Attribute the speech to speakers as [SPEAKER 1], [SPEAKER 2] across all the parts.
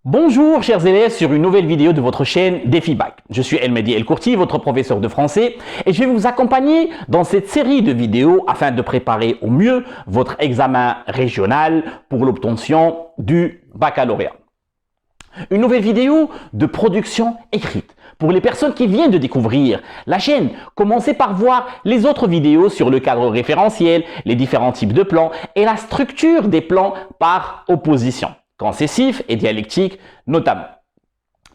[SPEAKER 1] Bonjour chers élèves sur une nouvelle vidéo de votre chaîne Défi Bac. Je suis Elmedi Elkourti, votre professeur de français et je vais vous accompagner dans cette série de vidéos afin de préparer au mieux votre examen régional pour l'obtention du baccalauréat. Une nouvelle vidéo de production écrite. Pour les personnes qui viennent de découvrir la chaîne, commencez par voir les autres vidéos sur le cadre référentiel, les différents types de plans et la structure des plans par opposition, concessif et dialectique notamment.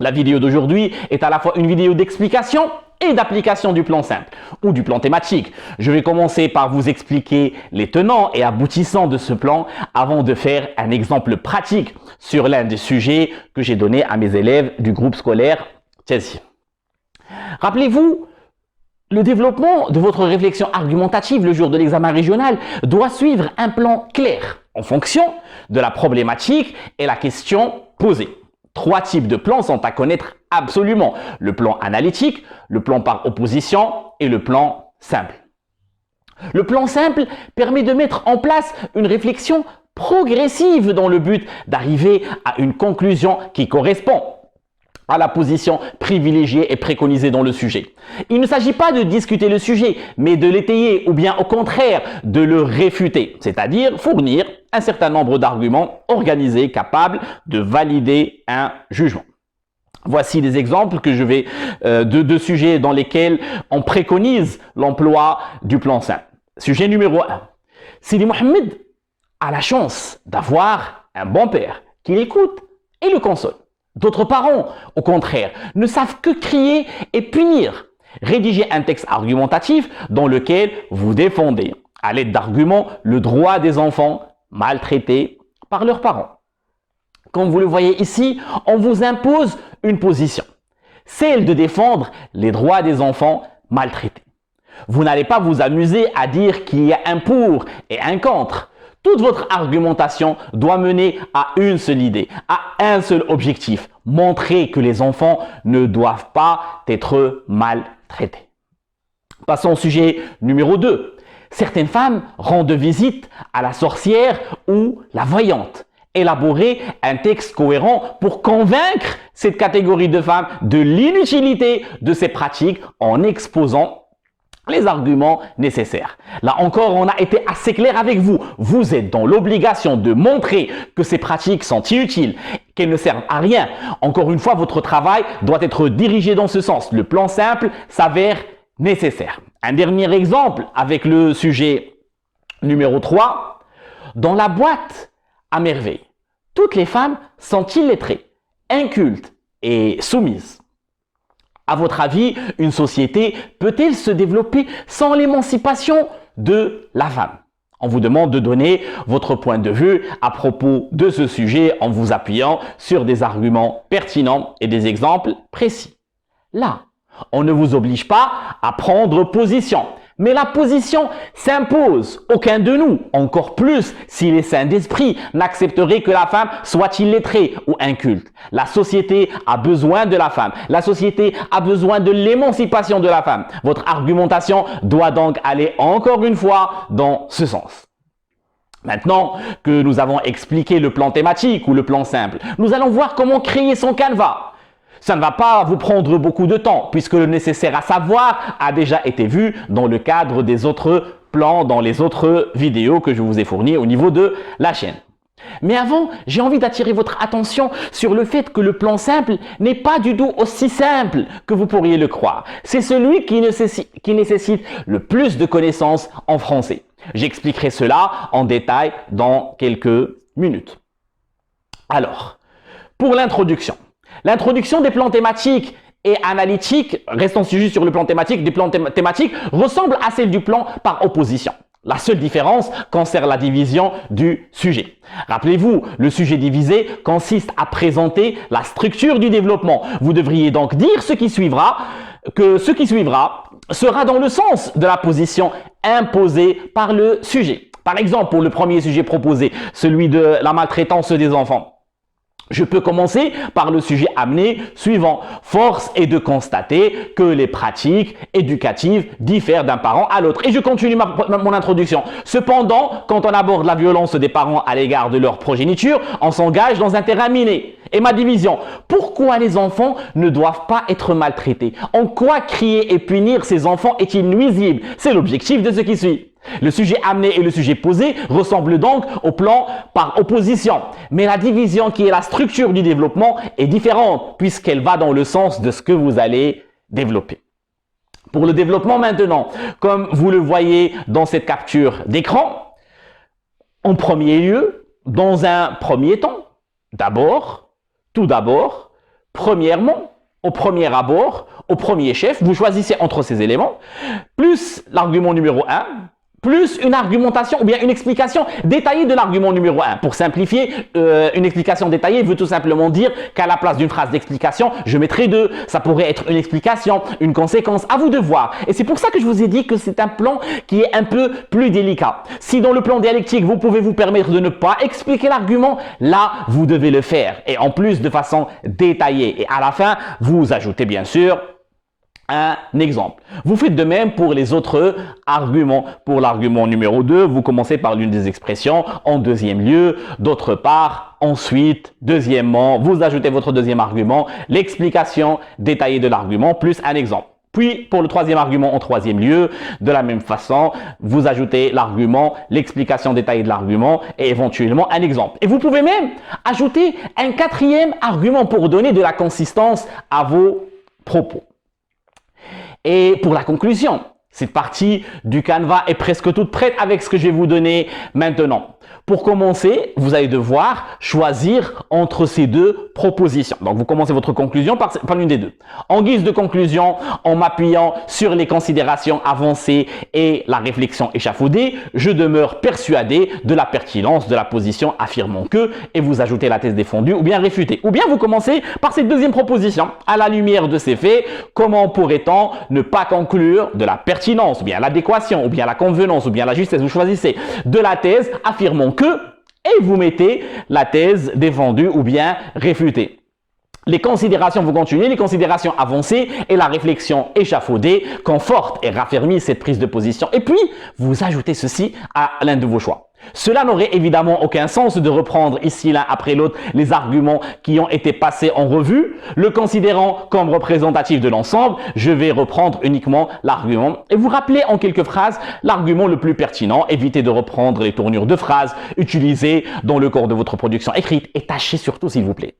[SPEAKER 1] La vidéo d'aujourd'hui est à la fois une vidéo d'explication et d'application du plan simple ou du plan thématique. Je vais commencer par vous expliquer les tenants et aboutissants de ce plan avant de faire un exemple pratique sur l'un des sujets que j'ai donné à mes élèves du groupe scolaire Chelsea. Rappelez-vous, le développement de votre réflexion argumentative le jour de l'examen régional doit suivre un plan clair en fonction de la problématique et la question posée. Trois types de plans sont à connaître absolument. Le plan analytique, le plan par opposition et le plan simple. Le plan simple permet de mettre en place une réflexion progressive dans le but d'arriver à une conclusion qui correspond à la position privilégiée et préconisée dans le sujet. Il ne s'agit pas de discuter le sujet, mais de l'étayer ou bien au contraire de le réfuter, c'est-à-dire fournir un certain nombre d'arguments organisés capables de valider un jugement. Voici des exemples que je vais de sujets dans lesquels on préconise l'emploi du plan simple. Sujet numéro 1. Sidi Mohamed a la chance d'avoir un bon père qui l'écoute et le console. D'autres parents, au contraire, ne savent que crier et punir. Rédigez un texte argumentatif dans lequel vous défendez, à l'aide d'arguments, le droit des enfants maltraités par leurs parents. Comme vous le voyez ici, on vous impose une position, celle de défendre les droits des enfants maltraités. Vous n'allez pas vous amuser à dire qu'il y a un pour et un contre. Toute votre argumentation doit mener à une seule idée, à un seul objectif, montrer que les enfants ne doivent pas être maltraités. Passons au sujet numéro 2. Certaines femmes rendent visite à la sorcière ou la voyante. Élaborer un texte cohérent pour convaincre cette catégorie de femmes de l'inutilité de ces pratiques en exposant les arguments nécessaires. Là encore, on a été assez clair avec vous. Vous êtes dans l'obligation de montrer que ces pratiques sont inutiles, qu'elles ne servent à rien. Encore une fois, votre travail doit être dirigé dans ce sens. Le plan simple s'avère nécessaire. Un dernier exemple avec le sujet numéro 3. Dans la boîte à merveille, toutes les femmes sont illettrées, incultes et soumises. À votre avis, une société peut-elle se développer sans l'émancipation de la femme? On vous demande de donner votre point de vue à propos de ce sujet en vous appuyant sur des arguments pertinents et des exemples précis. Là, on ne vous oblige pas à prendre position, mais la position s'impose. Aucun de nous, encore plus s'il est sain d'esprit, n'accepterait que la femme soit illettrée ou inculte. La société a besoin de la femme. La société a besoin de l'émancipation de la femme. Votre argumentation doit donc aller encore une fois dans ce sens. Maintenant que nous avons expliqué le plan thématique ou le plan simple, nous allons voir comment créer son canevas. Ça ne va pas vous prendre beaucoup de temps puisque le nécessaire à savoir a déjà été vu dans le cadre des autres plans, dans les autres vidéos que je vous ai fournies au niveau de la chaîne. Mais avant, j'ai envie d'attirer votre attention sur le fait que le plan simple n'est pas du tout aussi simple que vous pourriez le croire. C'est celui qui nécessite le plus de connaissances en français. J'expliquerai cela en détail dans quelques minutes. Alors, pour l'introduction. L'introduction des plans thématiques et analytiques, restons juste sur le plan thématique, des plans thématiques ressemble à celle du plan par opposition. La seule différence concerne la division du sujet. Rappelez-vous, le sujet divisé consiste à présenter la structure du développement. Vous devriez donc dire que ce qui suivra sera dans le sens de la position imposée par le sujet. Par exemple, pour le premier sujet proposé, celui de la maltraitance des enfants. Je peux commencer par le sujet amené suivant. Force est de constater que les pratiques éducatives diffèrent d'un parent à l'autre. Et je continue mon introduction. Cependant, quand on aborde la violence des parents à l'égard de leur progéniture, on s'engage dans un terrain miné. Et ma division, pourquoi les enfants ne doivent pas être maltraités? En quoi crier et punir ces enfants est-il nuisible? C'est l'objectif de ce qui suit. Le sujet amené et le sujet posé ressemblent donc au plan par opposition. Mais la division qui est la structure du développement est différente puisqu'elle va dans le sens de ce que vous allez développer. Pour le développement maintenant, comme vous le voyez dans cette capture d'écran, en premier lieu, dans un premier temps, tout d'abord, premièrement, au premier abord, au premier chef, vous choisissez entre ces éléments, plus l'argument numéro 1, plus une argumentation ou bien une explication détaillée de l'argument numéro 1. Pour simplifier, une explication détaillée veut tout simplement dire qu'à la place d'une phrase d'explication, je mettrai deux. Ça pourrait être une explication, une conséquence, à vous de voir. Et c'est pour ça que je vous ai dit que c'est un plan qui est un peu plus délicat. Si dans le plan dialectique, vous pouvez vous permettre de ne pas expliquer l'argument, là, vous devez le faire. Et en plus, de façon détaillée. Et à la fin, vous ajoutez bien sûr un exemple. Vous faites de même pour les autres arguments. Pour l'argument numéro 2, vous commencez par l'une des expressions, en deuxième lieu, d'autre part, ensuite, deuxièmement, vous ajoutez votre deuxième argument, l'explication détaillée de l'argument plus un exemple. Puis, pour le troisième argument en troisième lieu, de la même façon, vous ajoutez l'argument, l'explication détaillée de l'argument et éventuellement un exemple. Et vous pouvez même ajouter un quatrième argument pour donner de la consistance à vos propos. Et pour la conclusion, cette partie du canevas est presque toute prête avec ce que je vais vous donner maintenant. Pour commencer, vous allez devoir choisir entre ces deux propositions. Donc, vous commencez votre conclusion par l'une des deux. En guise de conclusion, en m'appuyant sur les considérations avancées et la réflexion échafaudée, je demeure persuadé de la pertinence de la position affirmant que, et vous ajoutez la thèse défendue ou bien réfutée. Ou bien vous commencez par cette deuxième proposition. À la lumière de ces faits, comment pourrait-on ne pas conclure de la pertinence, ou bien l'adéquation, ou bien la convenance, ou bien la justesse, vous choisissez de la thèse affirmant que, et vous mettez la thèse défendue ou bien réfutée. Les considérations, vous continuez, les considérations avancées et la réflexion échafaudée confortent et raffermissent cette prise de position. Et puis, vous ajoutez ceci à l'un de vos choix. Cela n'aurait évidemment aucun sens de reprendre ici l'un après l'autre les arguments qui ont été passés en revue. Le considérant comme représentatif de l'ensemble, je vais reprendre uniquement l'argument et vous rappeler en quelques phrases l'argument le plus pertinent. Évitez de reprendre les tournures de phrases utilisées dans le corps de votre production écrite et tâchez surtout, s'il vous plaît,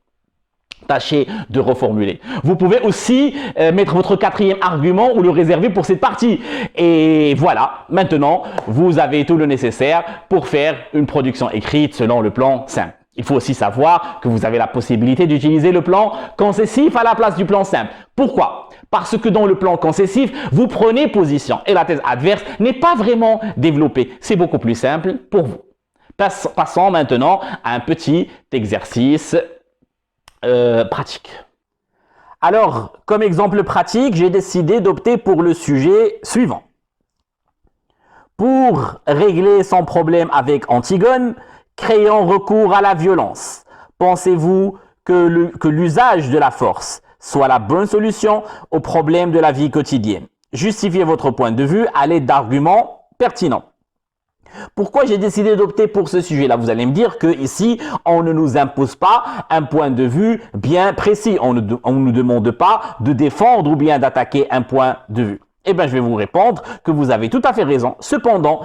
[SPEAKER 1] tâchez de reformuler. Vous pouvez aussi mettre votre quatrième argument ou le réserver pour cette partie. Et voilà, maintenant, vous avez tout le nécessaire pour faire une production écrite selon le plan simple. Il faut aussi savoir que vous avez la possibilité d'utiliser le plan concessif à la place du plan simple. Pourquoi? Parce que dans le plan concessif, vous prenez position et la thèse adverse n'est pas vraiment développée. C'est beaucoup plus simple pour vous. Passons maintenant à un petit exercice pratique. Alors, comme exemple pratique, j'ai décidé d'opter pour le sujet suivant. Pour régler son problème avec Antigone, créant recours à la violence, pensez-vous que l'usage de la force soit la bonne solution aux problèmes de la vie quotidienne? Justifiez votre point de vue à l'aide d'arguments pertinents. Pourquoi j'ai décidé d'opter pour ce sujet-là? Vous allez me dire que ici, on ne nous impose pas un point de vue bien précis. On ne nous demande pas de défendre ou bien d'attaquer un point de vue. Eh bien, je vais vous répondre que vous avez tout à fait raison. Cependant,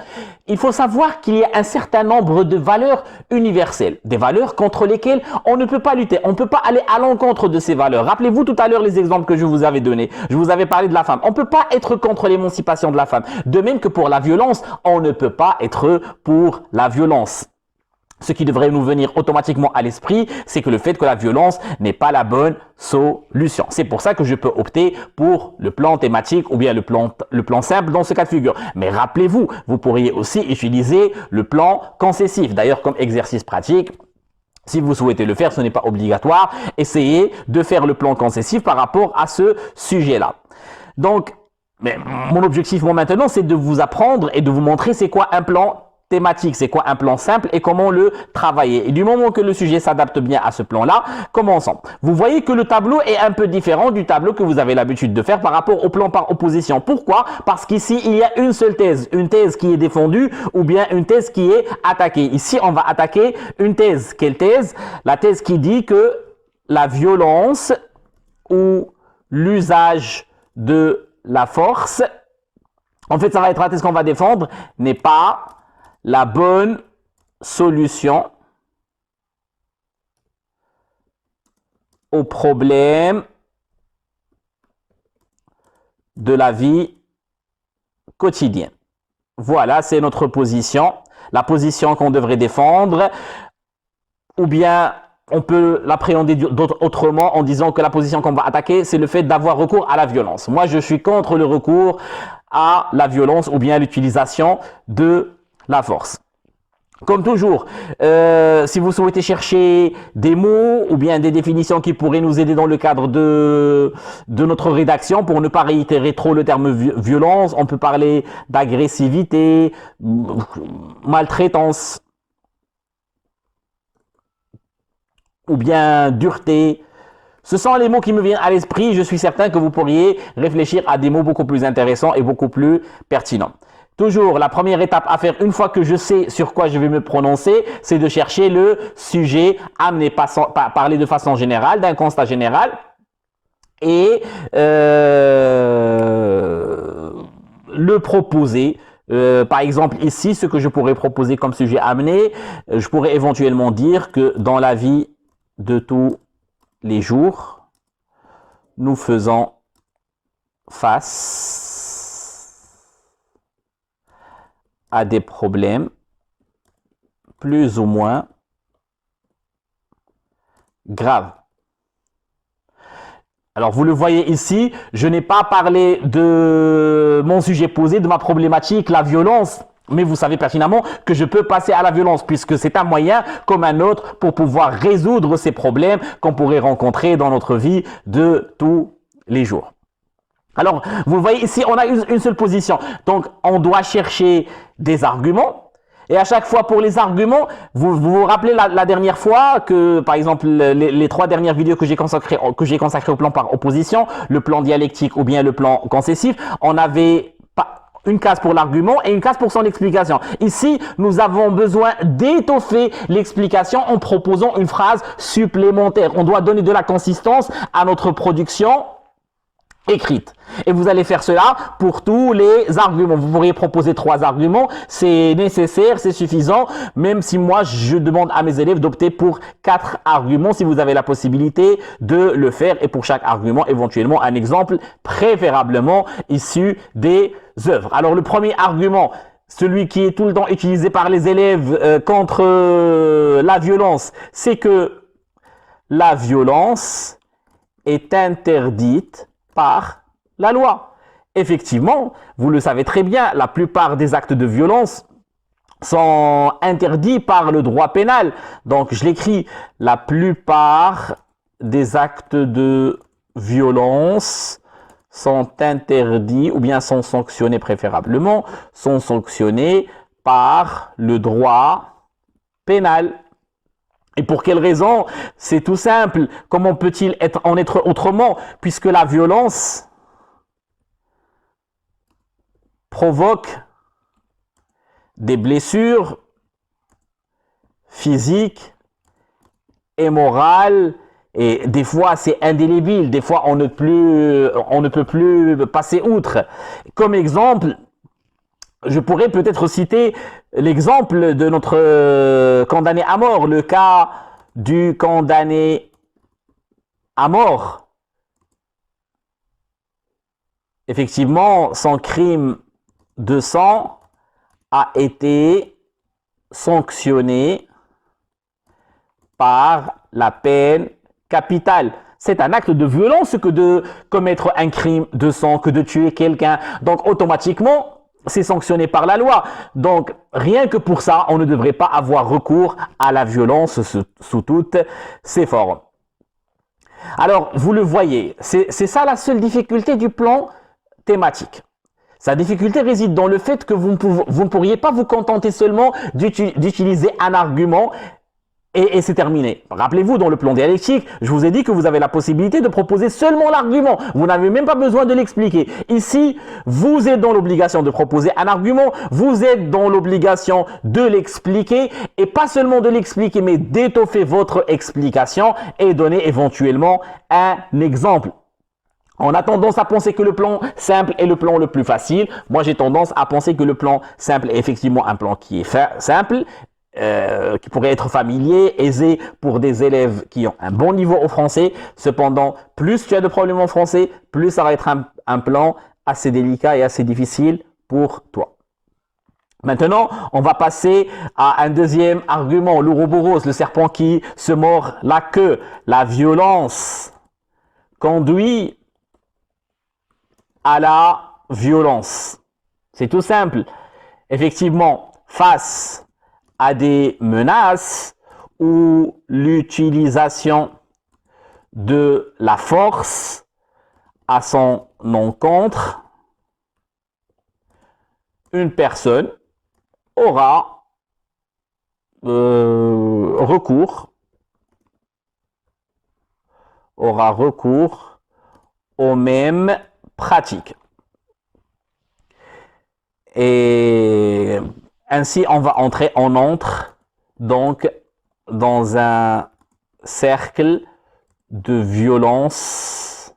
[SPEAKER 1] il faut savoir qu'il y a un certain nombre de valeurs universelles, des valeurs contre lesquelles on ne peut pas lutter. On ne peut pas aller à l'encontre de ces valeurs. Rappelez-vous tout à l'heure les exemples que je vous avais donnés. Je vous avais parlé de la femme. On ne peut pas être contre l'émancipation de la femme. De même que pour la violence, on ne peut pas être pour la violence. Ce qui devrait nous venir automatiquement à l'esprit, c'est que le fait que la violence n'est pas la bonne solution. C'est pour ça que je peux opter pour le plan thématique ou bien le plan simple dans ce cas de figure. Mais rappelez-vous, vous pourriez aussi utiliser le plan concessif. D'ailleurs, comme exercice pratique, si vous souhaitez le faire, ce n'est pas obligatoire. Essayez de faire le plan concessif par rapport à ce sujet-là. Donc, mon objectif moi maintenant, c'est de vous apprendre et de vous montrer c'est quoi un plan thématique, c'est quoi un plan simple et comment le travailler. Et du moment que le sujet s'adapte bien à ce plan-là, commençons. Vous voyez que le tableau est un peu différent du tableau que vous avez l'habitude de faire par rapport au plan par opposition. Pourquoi? Parce qu'ici, il y a une seule thèse. Une thèse qui est défendue ou bien une thèse qui est attaquée. Ici, on va attaquer une thèse. Quelle thèse? La thèse qui dit que la violence ou l'usage de la force, en fait, ça va être la thèse qu'on va défendre, n'est pas la bonne solution au problème de la vie quotidienne. Voilà, c'est notre position, la position qu'on devrait défendre, ou bien on peut l'appréhender autrement en disant que la position qu'on va attaquer, c'est le fait d'avoir recours à la violence. Moi, je suis contre le recours à la violence ou bien l'utilisation de la force. Comme toujours, si vous souhaitez chercher des mots ou bien des définitions qui pourraient nous aider dans le cadre de notre rédaction, pour ne pas réitérer trop le terme violence, on peut parler d'agressivité, maltraitance, ou bien dureté. Ce sont les mots qui me viennent à l'esprit. Je suis certain que vous pourriez réfléchir à des mots beaucoup plus intéressants et beaucoup plus pertinents. Toujours, la première étape à faire une fois que je sais sur quoi je vais me prononcer, c'est de chercher le sujet, amener, parler de façon générale, d'un constat général et le proposer. Par exemple, ici, ce que je pourrais proposer comme sujet amené, je pourrais éventuellement dire que dans la vie de tous les jours, nous faisons face à des problèmes plus ou moins graves. Alors, vous le voyez ici, je n'ai pas parlé de mon sujet posé, de ma problématique, la violence. Mais vous savez pertinemment que je peux passer à la violence puisque c'est un moyen comme un autre pour pouvoir résoudre ces problèmes qu'on pourrait rencontrer dans notre vie de tous les jours. Alors, vous voyez ici, on a une seule position. Donc, on doit chercher des arguments. Et à chaque fois, pour les arguments, vous rappelez la dernière fois que, par exemple, les 3 dernières vidéos que j'ai consacrées au plan par opposition, le plan dialectique ou bien le plan concessif, on avait une case pour l'argument et une case pour son explication. Ici, nous avons besoin d'étoffer l'explication en proposant une phrase supplémentaire. On doit donner de la consistance à notre production écrite. Et vous allez faire cela pour tous les arguments. Vous pourriez proposer 3 arguments. C'est nécessaire, c'est suffisant, même si moi, je demande à mes élèves d'opter pour 4 arguments si vous avez la possibilité de le faire. Et pour chaque argument, éventuellement, un exemple, préférablement issu des œuvres. Alors, le premier argument, celui qui est tout le temps utilisé par les élèves contre la violence, c'est que la violence est interdite par la loi. Effectivement, vous le savez très bien, la plupart des actes de violence sont interdits par le droit pénal. Donc, je l'écris, la plupart des actes de violence sont interdits ou bien sont sanctionnés préférablement, sont sanctionnés par le droit pénal. Et pour quelle raison? C'est tout simple. Comment peut-il en être autrement? Puisque la violence provoque des blessures physiques et morales. Et des fois, c'est indélébile. Des fois, on ne peut plus passer outre. Comme exemple, je pourrais peut-être citer l'exemple de notre condamné à mort, le cas du condamné à mort. Effectivement, son crime de sang a été sanctionné par la peine capitale. C'est un acte de violence que de commettre un crime de sang, que de tuer quelqu'un. Donc, automatiquement, c'est sanctionné par la loi. Donc, rien que pour ça, on ne devrait pas avoir recours à la violence sous toutes ses formes. Alors, vous le voyez, c'est ça la seule difficulté du plan thématique. Sa difficulté réside dans le fait que vous ne pourriez pas vous contenter seulement d'utiliser un argument et c'est terminé. Rappelez-vous, dans le plan dialectique, je vous ai dit que vous avez la possibilité de proposer seulement l'argument. Vous n'avez même pas besoin de l'expliquer. Ici, vous êtes dans l'obligation de proposer un argument, vous êtes dans l'obligation de l'expliquer, et pas seulement de l'expliquer, mais d'étoffer votre explication et donner éventuellement un exemple. On a tendance à penser que le plan simple est le plan le plus facile. Moi, j'ai tendance à penser que le plan simple est effectivement un plan qui est simple, qui pourrait être familier, aisé pour des élèves qui ont un bon niveau au français. Cependant, plus tu as de problèmes en français, plus ça va être un plan assez délicat et assez difficile pour toi. Maintenant, on va passer à un deuxième argument, l'ouroboros, le serpent qui se mord la queue. La violence conduit à la violence. C'est tout simple. Effectivement, face à des menaces ou l'utilisation de la force à son encontre, une personne aura recours aux mêmes pratiques. Et ainsi, on entre donc dans un cercle de violence,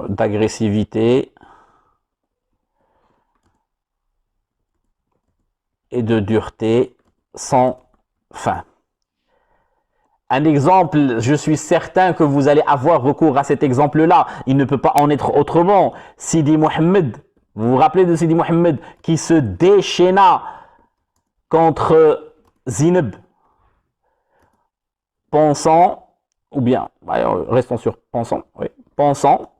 [SPEAKER 1] d'agressivité et de dureté sans fin. Un exemple, je suis certain que vous allez avoir recours à cet exemple-là. Il ne peut pas en être autrement. Sidi Mohammed, vous vous rappelez de Sidi Mohammed qui se déchaîna contre Zineb, pensant, ou bien, restons sur pensant, oui, pensant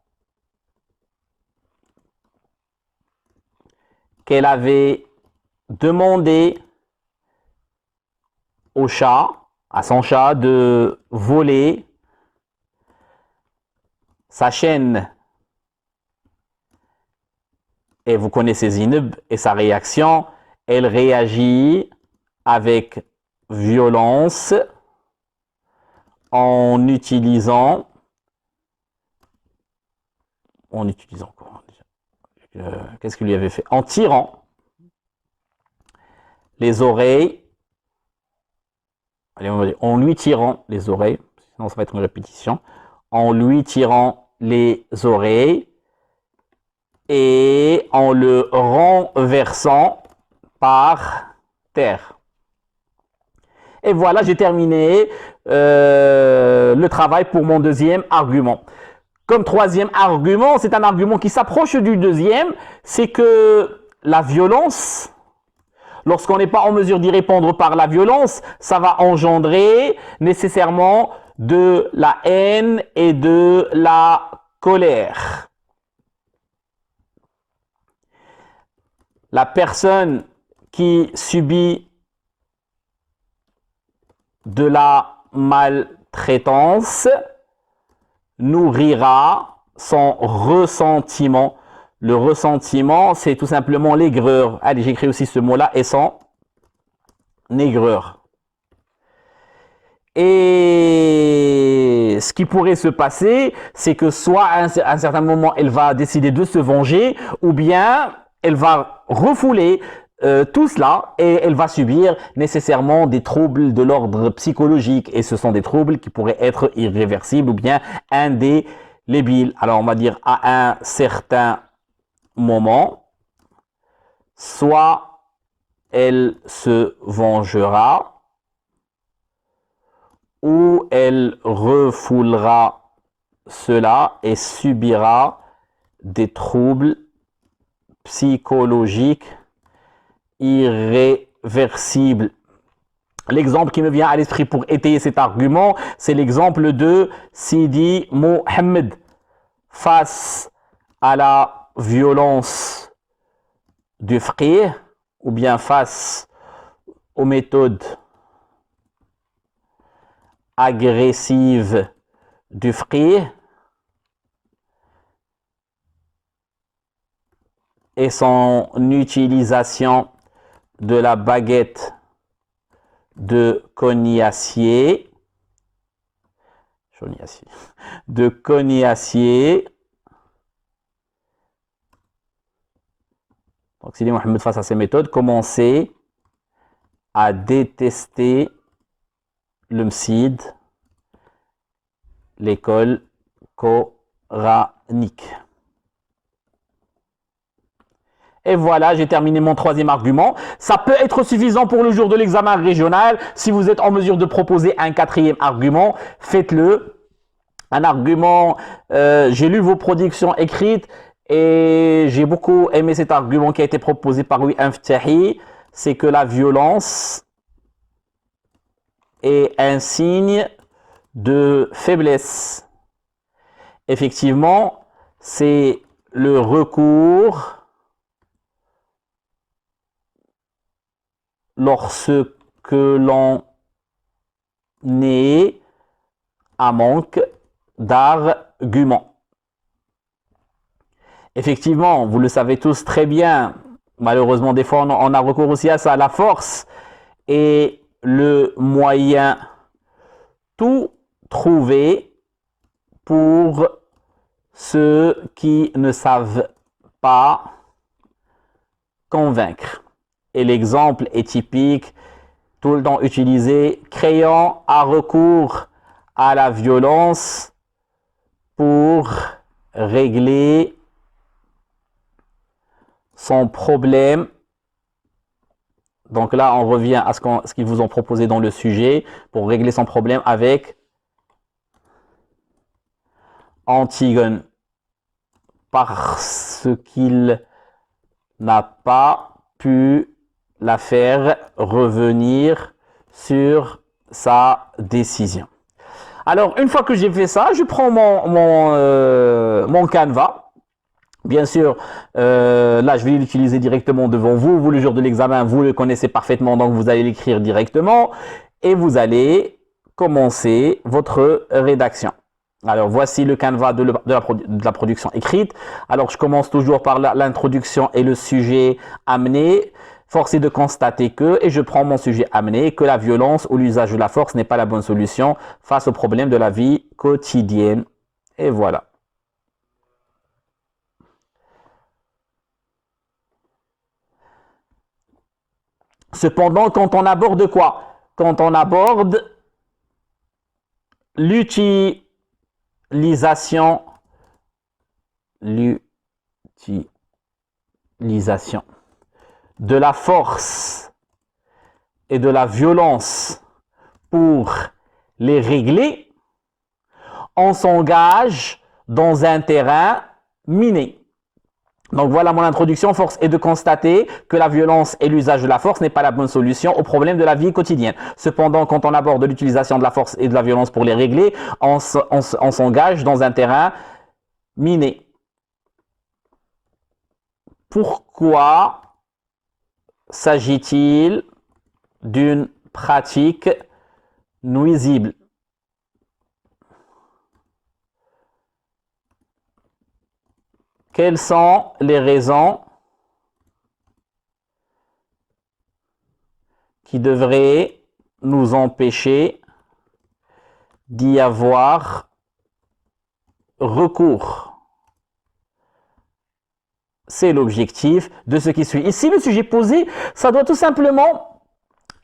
[SPEAKER 1] qu'elle avait demandé au chat, à son chat, de voler sa chaîne. Et vous connaissez Zineb et sa réaction. Elle réagit avec violence en utilisant quoi? Qu'est-ce qu'il lui avait fait? En tirant les oreilles. Allez, on va dire, en lui tirant les oreilles, sinon ça va être une répétition, en lui tirant les oreilles et en le renversant par terre. Et voilà, j'ai terminé le travail pour mon deuxième argument. Comme troisième argument, c'est un argument qui s'approche du deuxième, c'est que la violence, lorsqu'on n'est pas en mesure d'y répondre par la violence, ça va engendrer nécessairement de la haine et de la colère. La personne qui subit de la maltraitance nourrira son ressentiment. Le ressentiment, c'est tout simplement l'aigreur. Allez, j'écris aussi ce mot-là, et son aigreur. Et ce qui pourrait se passer, c'est que soit à un certain moment, elle va décider de se venger, ou bien elle va refouler tout cela et elle va subir nécessairement des troubles de l'ordre psychologique. Et ce sont des troubles qui pourraient être irréversibles ou bien indélébiles. Alors on va dire à un certain moment, soit elle se vengera ou elle refoulera cela et subira des troubles psychologiques irréversibles. L'exemple qui me vient à l'esprit pour étayer cet argument, c'est l'exemple de Sidi Mohammed face à la violence du fiqh ou bien face aux méthodes agressives du fiqh et son utilisation de la baguette de Cognacier, de Cognacier. Donc, Sidi Mohamed, face à ces méthodes, commençait à détester le MSID, l'école coranique. Et voilà, j'ai terminé mon troisième argument. Ça peut être suffisant pour le jour de l'examen régional. Si vous êtes en mesure de proposer un quatrième argument, faites-le. Un argument, j'ai lu vos productions écrites et j'ai beaucoup aimé cet argument qui a été proposé par Louis Mftahi, c'est que la violence est un signe de faiblesse. Effectivement, c'est le recours lorsque l'on est à manque d'arguments. Effectivement, vous le savez tous très bien, malheureusement des fois on a recours aussi à ça, la force est le moyen tout trouvé pour ceux qui ne savent pas convaincre. Et l'exemple est typique, tout le temps utilisé, créant à recours à la violence pour régler son problème. Donc là, on revient à ce qu'ils vous ont proposé dans le sujet, pour régler son problème avec Antigone, parce qu'il n'a pas pu la faire revenir sur sa décision. Alors, une fois que j'ai fait ça, je prends mon canevas. Bien sûr, là, je vais l'utiliser directement devant vous. Vous, le jour de l'examen, vous le connaissez parfaitement, donc vous allez l'écrire directement et vous allez commencer votre rédaction. Alors, voici le canevas de la production écrite. Alors, je commence toujours par l'introduction et le sujet amené. Force est de constater que, et je prends mon sujet amené, que la violence ou l'usage de la force n'est pas la bonne solution face aux problèmes de la vie quotidienne. Et voilà. Cependant, quand on aborde quoi? Quand on aborde l'utilisation de la force et de la violence pour les régler, on s'engage dans un terrain miné. Donc voilà mon introduction. Force est de constater que la violence et l'usage de la force n'est pas la bonne solution aux problèmes de la vie quotidienne. Cependant, quand on aborde l'utilisation de la force et de la violence pour les régler, on s'engage dans un terrain miné. Pourquoi s'agit-il d'une pratique nuisible? Quelles sont les raisons qui devraient nous empêcher d'y avoir recours? C'est l'objectif de ce qui suit. Ici, le sujet posé, ça doit tout simplement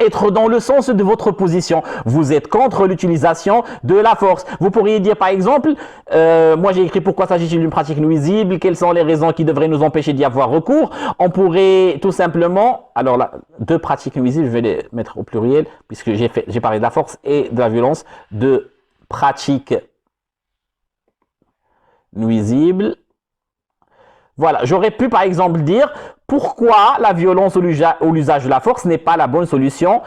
[SPEAKER 1] être dans le sens de votre position. Vous êtes contre l'utilisation de la force. Vous pourriez dire par exemple, moi j'ai écrit pourquoi s'agit-il d'une pratique nuisible, quelles sont les raisons qui devraient nous empêcher d'y avoir recours. On pourrait tout simplement, alors là, deux pratiques nuisibles, je vais les mettre au pluriel, puisque j'ai parlé de la force et de la violence, deux pratiques nuisibles. Voilà, j'aurais pu par exemple dire pourquoi la violence ou l'usage de la force n'est pas la bonne solution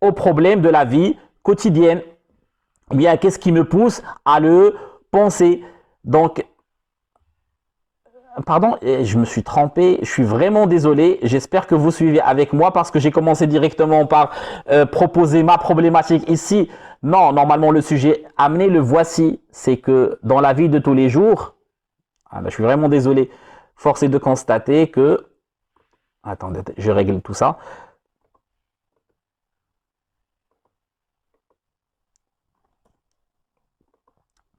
[SPEAKER 1] aux problèmes de la vie quotidienne. Ou bien qu'est-ce qui me pousse à le penser? Donc, pardon, je me suis trompé, je suis vraiment désolé. J'espère que vous suivez avec moi parce que j'ai commencé directement par proposer ma problématique ici. Non, normalement le sujet amené, le voici. C'est que dans la vie de tous les jours, je suis vraiment désolé. Force est de constater que Attendez, je règle tout ça.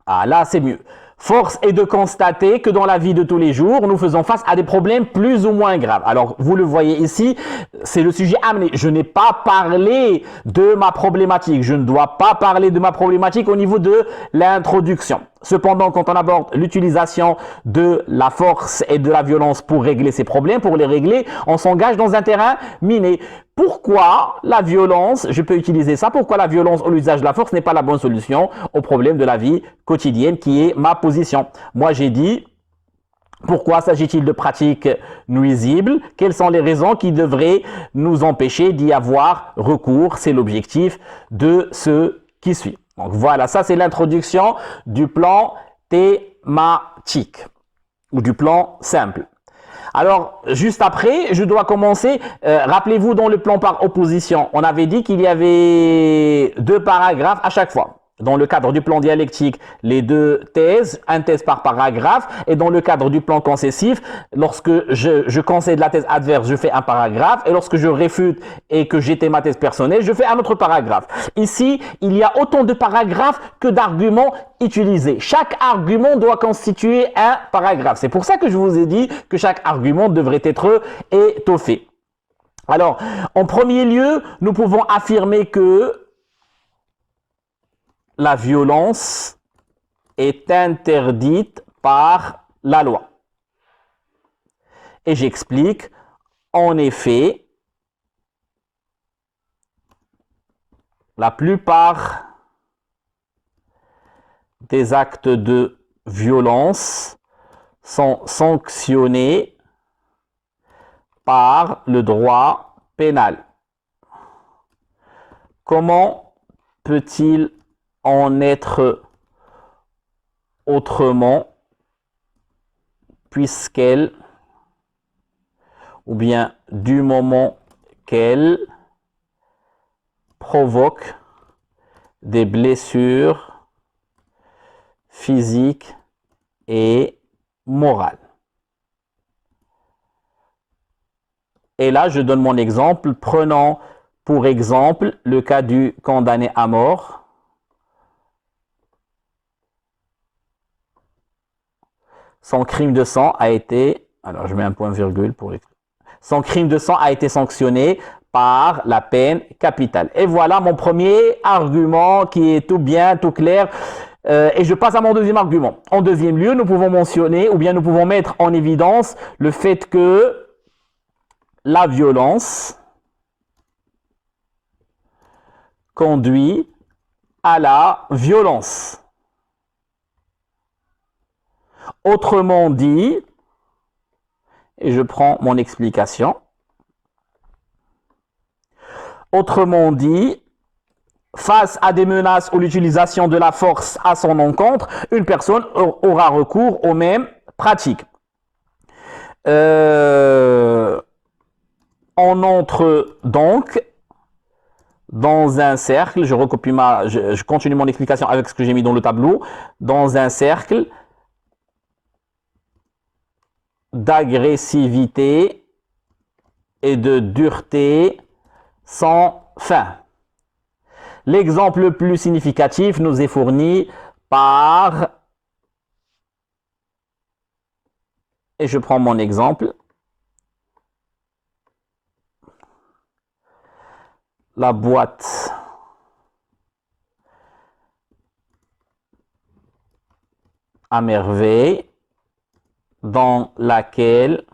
[SPEAKER 1] Ah, là, c'est mieux. Force est de constater que dans la vie de tous les jours, nous faisons face à des problèmes plus ou moins graves. Alors, vous le voyez ici, c'est le sujet amené. Je n'ai pas parlé de ma problématique. Je ne dois pas parler de ma problématique au niveau de l'introduction. Cependant, quand on aborde l'utilisation de la force et de la violence pour régler ces problèmes, pour les régler, on s'engage dans un terrain miné. Pourquoi la violence, je peux utiliser ça, pourquoi la violence ou l'usage de la force n'est pas la bonne solution au problème de la vie quotidienne qui est ma position. Moi, j'ai dit, pourquoi s'agit-il de pratiques nuisibles? Quelles sont les raisons qui devraient nous empêcher d'y avoir recours? C'est l'objectif de ce qui suit. Donc voilà, ça c'est l'introduction du plan thématique ou du plan simple. Alors, juste après, je dois commencer. Rappelez-vous, dans le plan par opposition, on avait dit qu'il y avait 2 paragraphes à chaque fois. Dans le cadre du plan dialectique, les 2 thèses, une thèse par paragraphe. Et dans le cadre du plan concessif, lorsque je concède la thèse adverse, je fais un paragraphe. Et lorsque je réfute et que j'étais ma thèse personnelle, je fais un autre paragraphe. Ici, il y a autant de paragraphes que d'arguments utilisés. Chaque argument doit constituer un paragraphe. C'est pour ça que je vous ai dit que chaque argument devrait être étoffé. Alors, en premier lieu, nous pouvons affirmer que la violence est interdite par la loi. Et j'explique, en effet, la plupart des actes de violence sont sanctionnés par le droit pénal. Comment peut-il en être autrement, puisqu'elle, ou bien du moment qu'elle provoque des blessures physiques et morales. Et là, je donne mon exemple. Prenons pour exemple le cas du condamné à mort. Son crime de sang a été, alors je mets un point virgule pour son crime de sang a été sanctionné par la peine capitale. Et voilà mon premier argument qui est tout bien, tout clair. Et je passe à mon deuxième argument. En deuxième lieu, nous pouvons mentionner ou bien nous pouvons mettre en évidence le fait que la violence conduit à la violence. Autrement dit, et je prends mon explication, autrement dit, face à des menaces ou l'utilisation de la force à son encontre, une personne aura recours aux mêmes pratiques. On entre donc dans un cercle, je continue mon explication avec ce que j'ai mis dans le tableau, dans un cercle d'agressivité et de dureté sans fin. L'exemple le plus significatif nous est fourni par, et je prends mon exemple, la boîte à merveille dans laquelle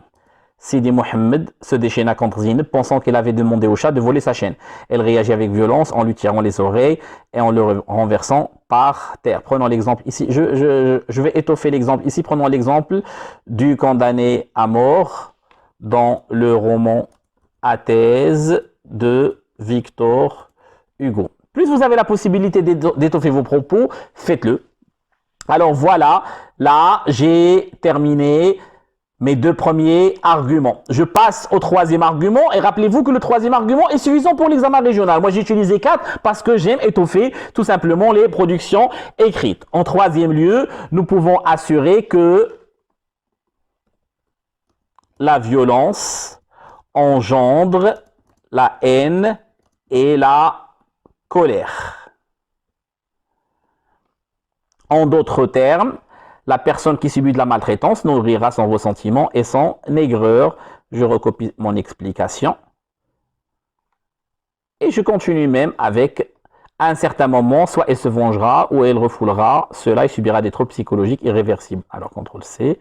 [SPEAKER 1] Sidi Mohammed se déchaîna contre Zineb, pensant qu'elle avait demandé au chat de voler sa chaîne. Elle réagit avec violence en lui tirant les oreilles et en le renversant par terre. Prenons l'exemple ici. Je vais étoffer l'exemple ici. Prenons l'exemple du condamné à mort dans le roman Athèse de Victor Hugo. Plus vous avez la possibilité d'étoffer vos propos, faites-le. Alors voilà, là j'ai terminé mes 2 premiers arguments. Je passe au 3e argument et rappelez-vous que le 3e argument est suffisant pour l'examen régional. Moi j'ai utilisé 4 parce que j'aime étoffer tout simplement les productions écrites. En 3e lieu, nous pouvons assurer que la violence engendre la haine et la colère. En d'autres termes, la personne qui subit de la maltraitance nourrira son ressentiment et son aigreur. Je recopie mon explication. Et je continue même avec, à un certain moment, soit elle se vengera ou elle refoulera cela et subira des troubles psychologiques irréversibles. Alors, CTRL-C.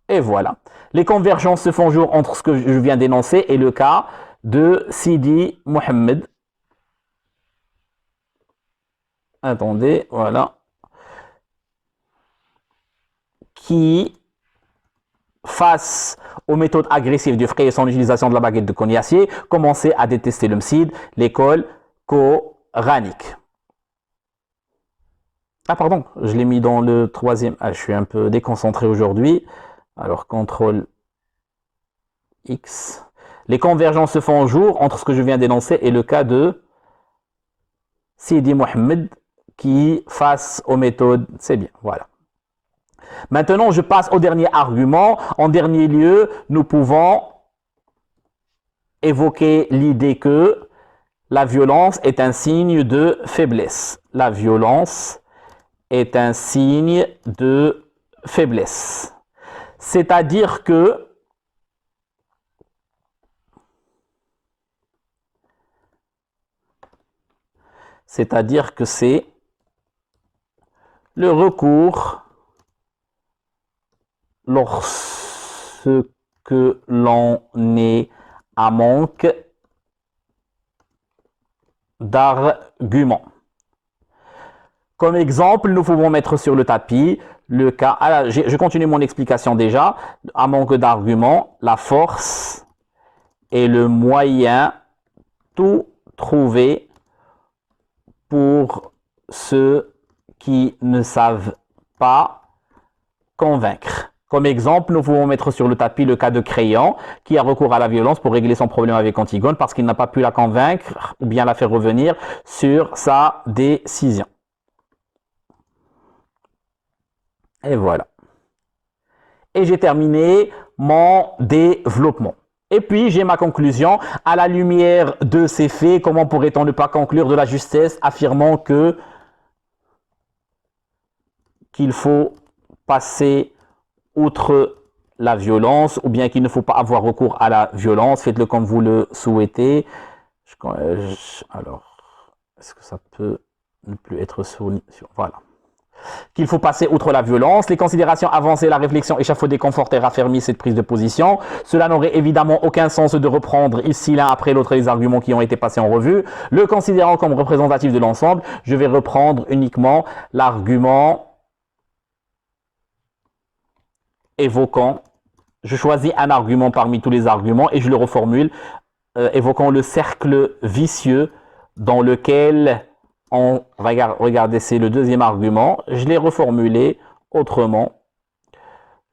[SPEAKER 1] Et voilà. Les convergences se font jour entre ce que je viens d'énoncer et le cas de Sidi Mohammed. Attendez, voilà. Qui, face aux méthodes agressives du frère et son utilisation de la baguette de Cognacier, commençait à détester le MSID, l'école coranique. Ah pardon, je l'ai mis dans le troisième. Ah, je suis un peu déconcentré aujourd'hui. Alors, CTRL X. Les convergences se font jour entre ce que je viens d'énoncer et le cas de Sidi Mohammed qui, face aux méthodes, c'est bien, voilà. Maintenant, je passe au dernier argument. En dernier lieu, nous pouvons évoquer l'idée que la violence est un signe de faiblesse. La violence est un signe de faiblesse. C'est-à-dire que c'est le recours lorsque l'on est à manque d'arguments. Comme exemple, nous pouvons mettre sur le tapis le cas, je continue mon explication déjà, à manque d'arguments, la force est le moyen tout trouvé pour ceux qui ne savent pas convaincre. Comme exemple, nous pouvons mettre sur le tapis le cas de Créon qui a recours à la violence pour régler son problème avec Antigone parce qu'il n'a pas pu la convaincre ou bien la faire revenir sur sa décision. Et voilà. Et j'ai terminé mon développement. Et puis, j'ai ma conclusion. À la lumière de ces faits, comment pourrait-on ne pas conclure de la justesse affirmant qu'il faut passer outre la violence ou bien qu'il ne faut pas avoir recours à la violence. Faites-le comme vous le souhaitez. Alors, est-ce que ça peut ne plus être souligné? Voilà. Qu'il faut passer outre la violence, les considérations avancées, la réflexion échafaudée conforte et raffermit cette prise de position. Cela n'aurait évidemment aucun sens de reprendre ici l'un après l'autre les arguments qui ont été passés en revue. Le considérant comme représentatif de l'ensemble, je vais reprendre uniquement l'argument évoquant, je choisis un argument parmi tous les arguments et je le reformule, évoquant le cercle vicieux dans lequel regardez, c'est le deuxième argument, je l'ai reformulé autrement,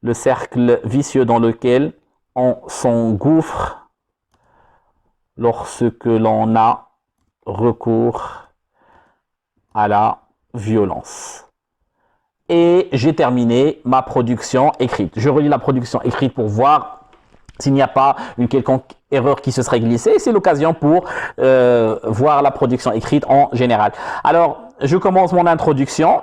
[SPEAKER 1] le cercle vicieux dans lequel on s'engouffre lorsque l'on a recours à la violence. Et j'ai terminé ma production écrite. Je relis la production écrite pour voir s'il n'y a pas une quelconque erreur qui se serait glissée. C'est l'occasion pour voir la production écrite en général. Alors, je commence mon introduction.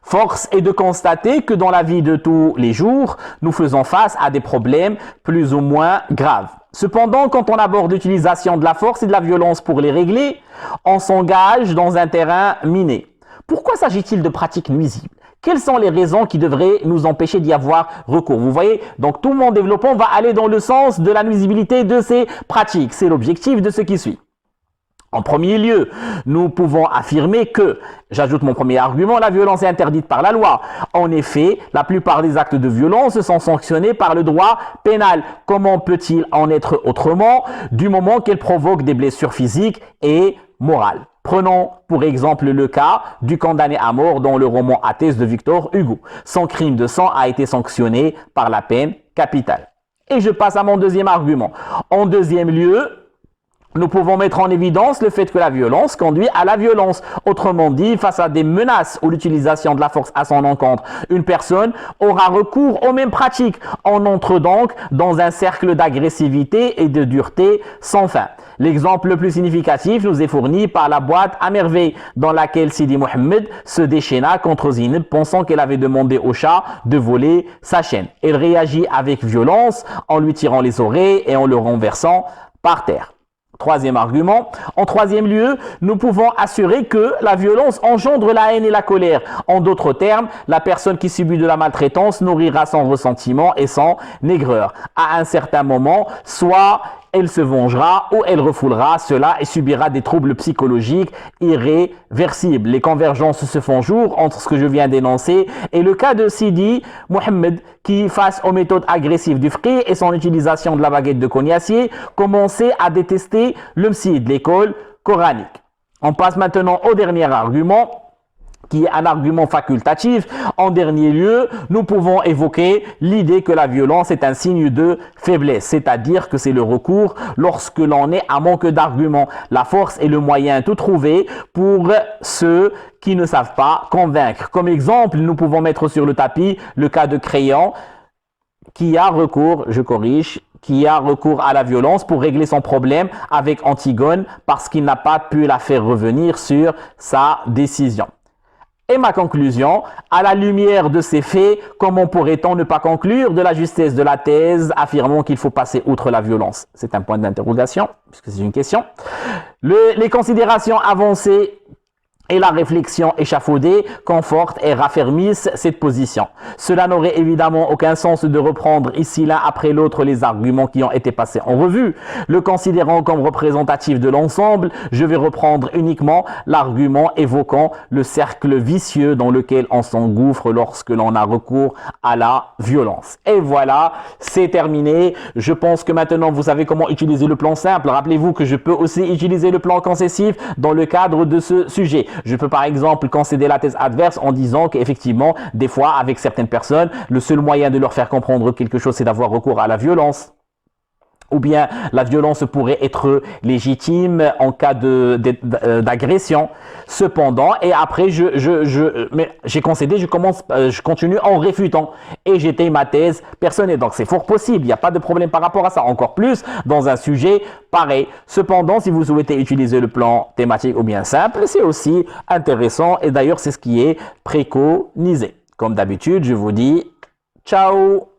[SPEAKER 1] Force est de constater que dans la vie de tous les jours, nous faisons face à des problèmes plus ou moins graves. Cependant, quand on aborde l'utilisation de la force et de la violence pour les régler, on s'engage dans un terrain miné. Pourquoi s'agit-il de pratiques nuisibles? Quelles sont les raisons qui devraient nous empêcher d'y avoir recours? Vous voyez, donc tout mon développement va aller dans le sens de la nuisibilité de ces pratiques. C'est l'objectif de ce qui suit. En premier lieu, nous pouvons affirmer que, j'ajoute mon premier argument, la violence est interdite par la loi. En effet, la plupart des actes de violence sont sanctionnés par le droit pénal. Comment peut-il en être autrement du moment qu'elle provoque des blessures physiques et morales? Prenons pour exemple le cas du condamné à mort dans le roman Athès de Victor Hugo. Son crime de sang a été sanctionné par la peine capitale. Et je passe à mon deuxième argument. En deuxième lieu, nous pouvons mettre en évidence le fait que la violence conduit à la violence. Autrement dit, face à des menaces ou l'utilisation de la force à son encontre, une personne aura recours aux mêmes pratiques. On entre donc dans un cercle d'agressivité et de dureté sans fin. L'exemple le plus significatif nous est fourni par la boîte à merveilles dans laquelle Sidi Mohamed se déchaîna contre Zineb pensant qu'elle avait demandé au chat de voler sa chaîne. Elle réagit avec violence en lui tirant les oreilles et en le renversant par terre. Troisième argument. En troisième lieu, nous pouvons assurer que la violence engendre la haine et la colère. En d'autres termes, la personne qui subit de la maltraitance nourrira son ressentiment et son aigreur. À un certain moment, soit elle se vengera ou elle refoulera cela et subira des troubles psychologiques irréversibles. Les convergences se font jour entre ce que je viens d'énoncer et le cas de Sidi Mohamed qui, face aux méthodes agressives du fqih et son utilisation de la baguette de cognacier, commençait à détester le msid, l'école coranique. On passe maintenant au dernier argument, qui est un argument facultatif. En dernier lieu, nous pouvons évoquer l'idée que la violence est un signe de faiblesse, c'est-à-dire que c'est le recours lorsque l'on est à manque d'arguments. La force est le moyen tout trouvé pour ceux qui ne savent pas convaincre. Comme exemple, nous pouvons mettre sur le tapis le cas de Créon qui a recours, qui a recours à la violence pour régler son problème avec Antigone parce qu'il n'a pas pu la faire revenir sur sa décision. Et ma conclusion, à la lumière de ces faits, comment pourrait-on ne pas conclure de la justesse de la thèse affirmant qu'il faut passer outre la violence? C'est un point d'interrogation, puisque c'est une question. Les considérations avancées et la réflexion échafaudée confortent et raffermissent cette position. Cela n'aurait évidemment aucun sens de reprendre ici l'un après l'autre les arguments qui ont été passés en revue. Le considérant comme représentatif de l'ensemble, je vais reprendre uniquement l'argument évoquant le cercle vicieux dans lequel on s'engouffre lorsque l'on a recours à la violence. Et voilà, c'est terminé. Je pense que maintenant vous savez comment utiliser le plan simple. Rappelez-vous que je peux aussi utiliser le plan concessif dans le cadre de ce sujet. Je peux par exemple concéder la thèse adverse en disant qu'effectivement, des fois, avec certaines personnes, le seul moyen de leur faire comprendre quelque chose, c'est d'avoir recours à la violence. Ou bien la violence pourrait être légitime en cas d'agression. Cependant, et après, j'ai concédé, je continue en réfutant. Et j'étais ma thèse personnelle. Donc c'est fort possible, il n'y a pas de problème par rapport à ça. Encore plus dans un sujet pareil. Cependant, si vous souhaitez utiliser le plan thématique ou bien simple, c'est aussi intéressant. Et d'ailleurs, c'est ce qui est préconisé. Comme d'habitude, je vous dis ciao!